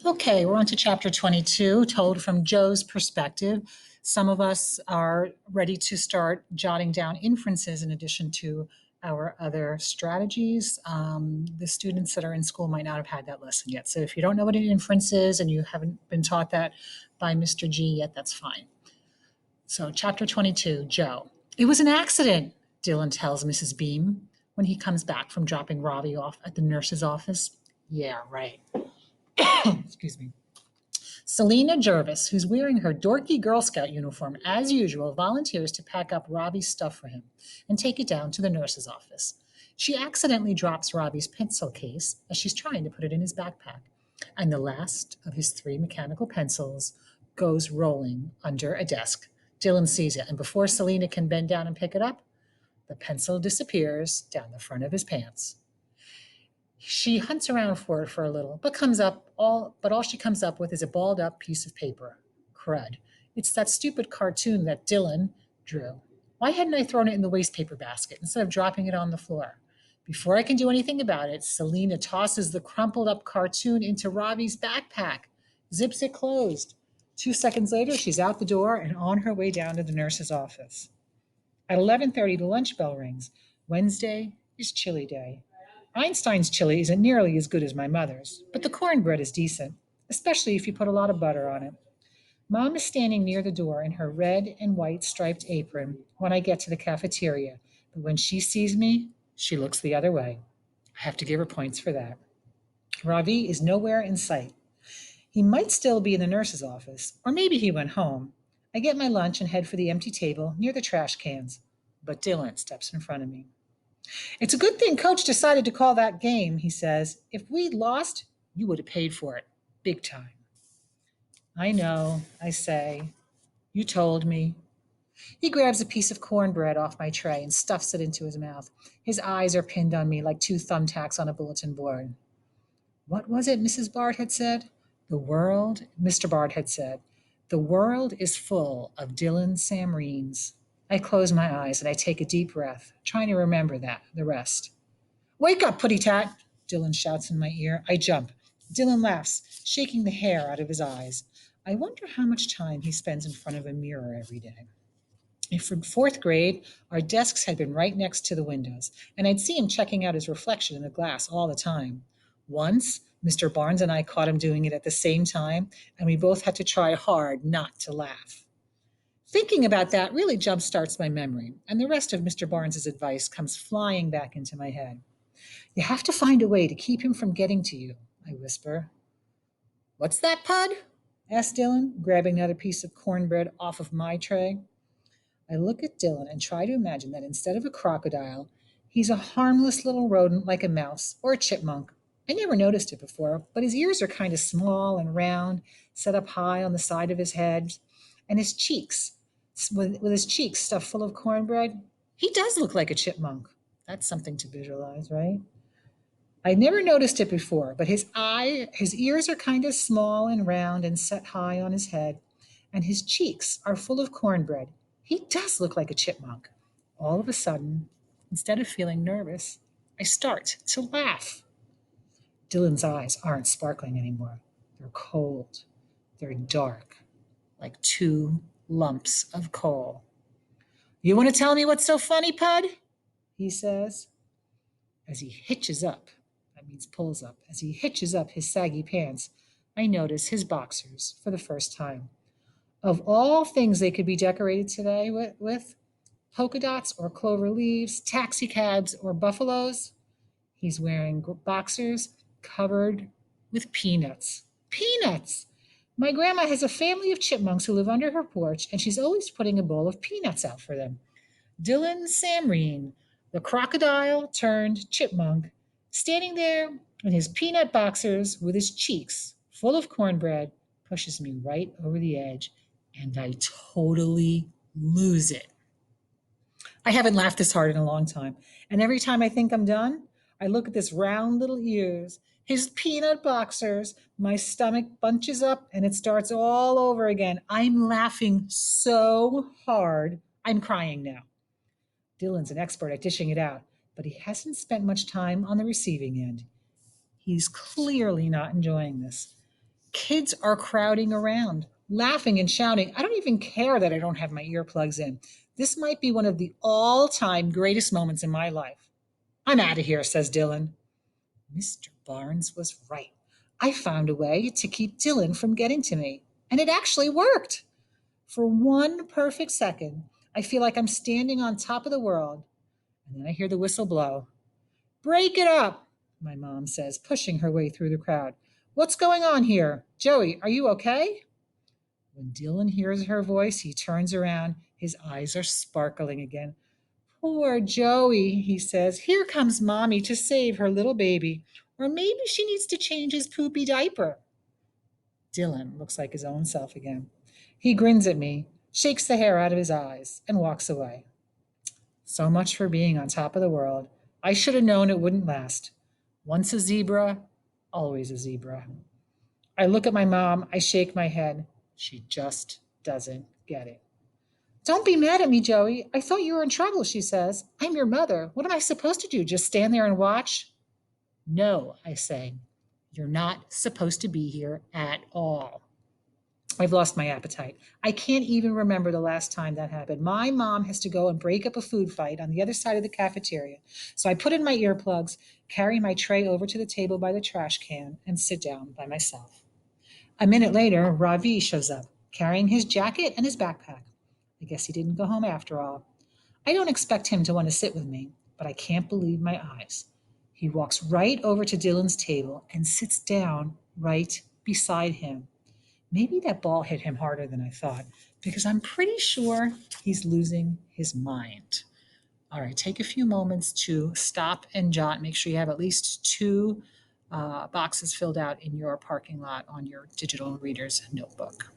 Okay, we're on to chapter 22, told from Joe's perspective. Some of us are ready to start jotting down inferences in addition to our other strategies. The students that are in school might not have had that lesson yet. So if you don't know what an inference is and you haven't been taught that by Mr. G yet, that's fine. So, chapter 22, Joe. It was an accident, Dylan tells Mrs. Beam when he comes back from dropping Robbie off at the nurse's office. Yeah, right. Excuse me. Selena Jervis, who's wearing her dorky Girl Scout uniform as usual, volunteers to pack up Robbie's stuff for him and take it down to the nurse's office. She accidentally drops Robbie's pencil case as she's trying to put it in his backpack, and the last of his 3 mechanical pencils goes rolling under a desk. Dylan sees it, and before Selena can bend down and pick it up, the pencil disappears down the front of his pants. She hunts around for it for a little, but all she comes up with is a balled up piece of paper. Crud. It's that stupid cartoon that Dylan drew. Why hadn't I thrown it in the waste paper basket instead of dropping it on the floor? Before I can do anything about it, Selena tosses the crumpled up cartoon into Robbie's backpack, zips it closed. 2 seconds later, she's out the door and on her way down to the nurse's office. At 11:30, the lunch bell rings. Wednesday is chili day. Einstein's chili isn't nearly as good as my mother's, but the cornbread is decent, especially if you put a lot of butter on it. Mom is standing near the door in her red and white striped apron when I get to the cafeteria, but when she sees me, she looks the other way. I have to give her points for that. Ravi is nowhere in sight. He might still be in the nurse's office, or maybe he went home. I get my lunch and head for the empty table near the trash cans, but Dylan steps in front of me. It's a good thing Coach decided to call that game, he says. If we'd lost, you would have paid for it. Big time. I know, I say. You told me. He grabs a piece of cornbread off my tray and stuffs it into his mouth. His eyes are pinned on me like 2 thumbtacks on a bulletin board. What was it Mrs. Bard had said? Mr. Bard had said, the world is full of Dylan Samreens. I close my eyes and I take a deep breath, trying to remember the rest. Wake up, Putty Tat, Dylan shouts in my ear. I jump. Dylan laughs, shaking the hair out of his eyes. I wonder how much time he spends in front of a mirror every day. In 4th grade, our desks had been right next to the windows, and I'd see him checking out his reflection in the glass all the time. Once, Mr. Barnes and I caught him doing it at the same time, and we both had to try hard not to laugh. Thinking about that really jumpstarts my memory, and the rest of Mr. Barnes's advice comes flying back into my head. You have to find a way to keep him from getting to you, I whisper. What's that, Pud? Asked Dylan, grabbing another piece of cornbread off of my tray. I look at Dylan and try to imagine that instead of a crocodile, he's a harmless little rodent like a mouse or a chipmunk. I never noticed it before, but his ears are kind of small and round, set up high on the side of his head, and his cheeks, with his cheeks stuffed full of cornbread, he does look like a chipmunk. That's something to visualize, right? I never noticed it before, but his ears are kind of small and round and set high on his head, and his cheeks are full of cornbread. He does look like a chipmunk. All of a sudden, instead of feeling nervous, I start to laugh. Dylan's eyes aren't sparkling anymore. They're cold. They're dark, like 2 lumps of coal. You want to tell me what's so funny, Pud? He says. As he hitches up, that means pulls up, as he hitches up his saggy pants, I notice his boxers for the first time. Of all things they could be decorated today with polka dots or clover leaves, taxi cabs or buffaloes, he's wearing boxers covered with peanuts. Peanuts! My grandma has a family of chipmunks who live under her porch, and she's always putting a bowl of peanuts out for them. Dylan Samreen, the crocodile turned chipmunk, standing there in his peanut boxers with his cheeks full of cornbread, pushes me right over the edge, and I totally lose it. I haven't laughed this hard in a long time, and every time I think I'm done, I look at this round little ears, his peanut boxers, my stomach bunches up, and it starts all over again. I'm laughing so hard, I'm crying now. Dylan's an expert at dishing it out, but he hasn't spent much time on the receiving end. He's clearly not enjoying this. Kids are crowding around, laughing and shouting. I don't even care that I don't have my earplugs in. This might be one of the all time greatest moments in my life. I'm out of here, says Dylan. Mr. Barnes was right. I found a way to keep Dylan from getting to me, and it actually worked. For one perfect second, I feel like I'm standing on top of the world, and then I hear the whistle blow. Break it up, my mom says, pushing her way through the crowd. What's going on here? Joey, are you okay? When Dylan hears her voice, he turns around. His eyes are sparkling again. Poor Joey, he says. Here comes Mommy to save her little baby. Or maybe she needs to change his poopy diaper. Dylan looks like his own self again. He grins at me, shakes the hair out of his eyes, and walks away. So much for being on top of the world. I should have known it wouldn't last. Once a zebra, always a zebra. I look at my mom, I shake my head. She just doesn't get it. Don't be mad at me, Joey. I thought you were in trouble, she says. I'm your mother. What am I supposed to do? Just stand there and watch? No, I say. You're not supposed to be here at all. I've lost my appetite. I can't even remember the last time that happened. My mom has to go and break up a food fight on the other side of the cafeteria. So I put in my earplugs, carry my tray over to the table by the trash can, and sit down by myself. A minute later, Ravi shows up, carrying his jacket and his backpack. I guess he didn't go home after all. I don't expect him to want to sit with me, but I can't believe my eyes. He walks right over to Dylan's table and sits down right beside him. Maybe that ball hit him harder than I thought, because I'm pretty sure he's losing his mind. All right, take a few moments to stop and jot. Make sure you have at least two boxes filled out in your parking lot on your digital reader's notebook.